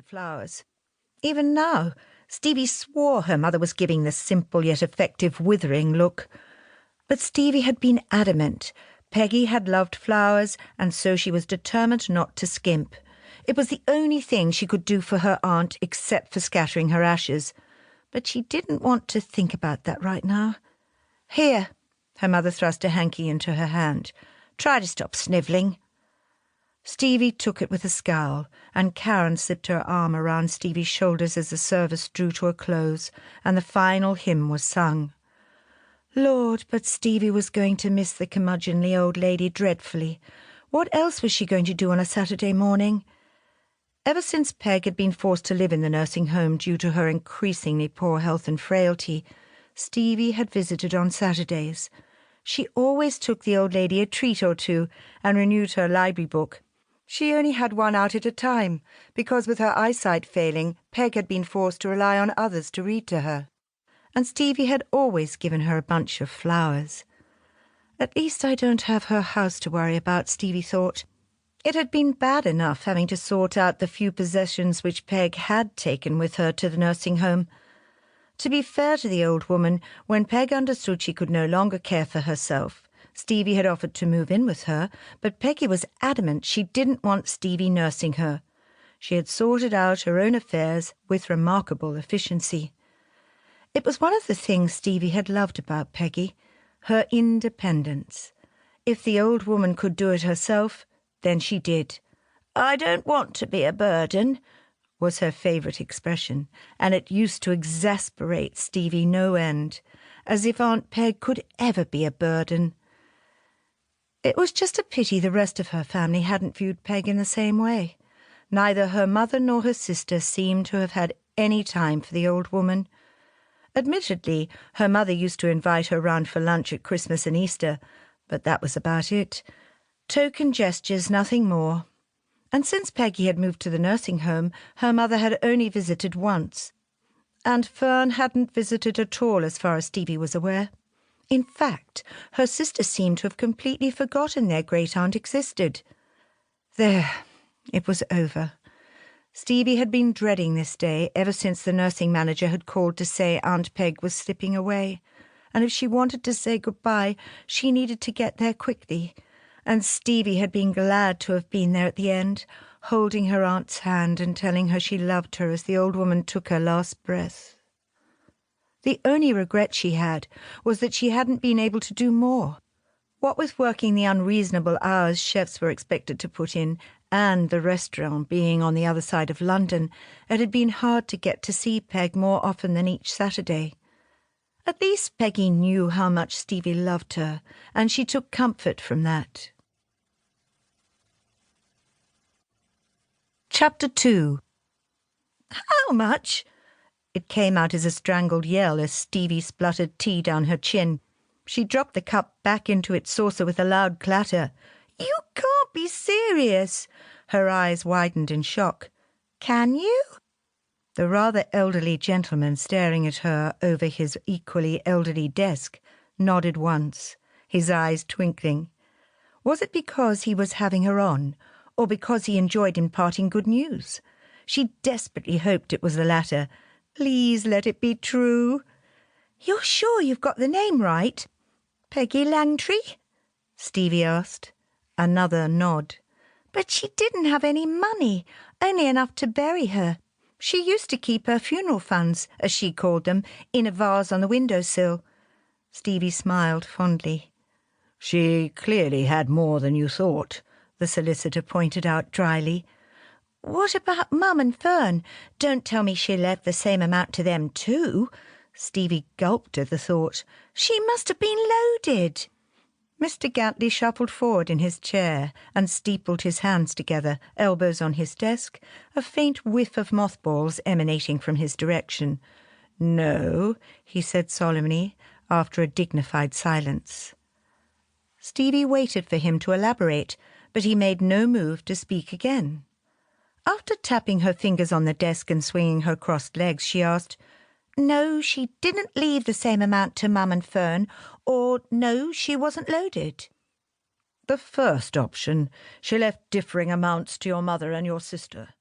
the flowers. Even now, Stevie swore her mother was giving the simple yet effective withering look. But Stevie had been adamant. Peggy had loved flowers, and so she was determined not to skimp. It was the only thing she could do for her aunt except for scattering her ashes. But she didn't want to think about that right now. "Here," her mother thrust a hanky into her hand. "Try to stop snivelling." Stevie took it with a scowl, and Karen slipped her arm around Stevie's shoulders as the service drew to a close, and the final hymn was sung. Lord, but Stevie was going to miss the curmudgeonly old lady dreadfully. What else was she going to do on a Saturday morning? Ever since Peg had been forced to live in the nursing home due to her increasingly poor health and frailty, Stevie had visited on Saturdays. She always took the old lady a treat or two and renewed her library book. She only had one out at a time, because with her eyesight failing, Peg had been forced to rely on others to read to her. And Stevie had always given her a bunch of flowers. At least I don't have her house to worry about, Stevie thought. It had been bad enough having to sort out the few possessions which Peg had taken with her to the nursing home. To be fair to the old woman, when Peg understood she could no longer care for herself, Stevie had offered to move in with her, but Peggy was adamant she didn't want Stevie nursing her. She had sorted out her own affairs with remarkable efficiency. It was one of the things Stevie had loved about Peggy, her independence. If the old woman could do it herself, then she did. "I don't want to be a burden," was her favourite expression, and it used to exasperate Stevie no end, as if Aunt Peg could ever be a burden. It was just a pity the rest of her family hadn't viewed Peg in the same way. Neither her mother nor her sister seemed to have had any time for the old woman. Admittedly, her mother used to invite her round for lunch at Christmas and Easter, but that was about it. Token gestures, nothing more. And since Peggy had moved to the nursing home, her mother had only visited once. And Fern hadn't visited at all as far as Stevie was aware. In fact, her sister seemed to have completely forgotten their great aunt existed. There, it was over. Stevie had been dreading this day ever since the nursing manager had called to say Aunt Peg was slipping away, and if she wanted to say goodbye, she needed to get there quickly. And Stevie had been glad to have been there at the end, holding her aunt's hand and telling her she loved her as the old woman took her last breath. The only regret she had was that she hadn't been able to do more. What with working the unreasonable hours chefs were expected to put in, and the restaurant being on the other side of London, it had been hard to get to see Peg more often than each Saturday. At least Peggy knew how much Stevie loved her, and she took comfort from that. Chapter 2. "How much?" It came out as a strangled yell as Stevie spluttered tea down her chin. She dropped the cup back into its saucer with a loud clatter. "You can't be serious!" Her eyes widened in shock. "Can you?" The rather elderly gentleman staring at her over his equally elderly desk nodded once, his eyes twinkling. Was it because he was having her on, or because he enjoyed imparting good news? She desperately hoped it was the latter. Please let it be true. "You're sure you've got the name right? Peggy Langtry?" Stevie asked. Another nod. "But she didn't have any money, only enough to bury her. She used to keep her funeral funds, as she called them, in a vase on the windowsill." Stevie smiled fondly. "She clearly had more than you thought," the solicitor pointed out dryly. "What about Mum and Fern? Don't tell me she left the same amount to them too." Stevie gulped at the thought. "She must have been loaded." Mr. Gantley shuffled forward in his chair and steepled his hands together, elbows on his desk, a faint whiff of mothballs emanating from his direction. "No," he said solemnly, after a dignified silence. Stevie waited for him to elaborate, but he made no move to speak again. After tapping her fingers on the desk and swinging her crossed legs, she asked, "No, she didn't leave the same amount to Mum and Fern, or no, she wasn't loaded." "The first option. She left differing amounts to your mother and your sister."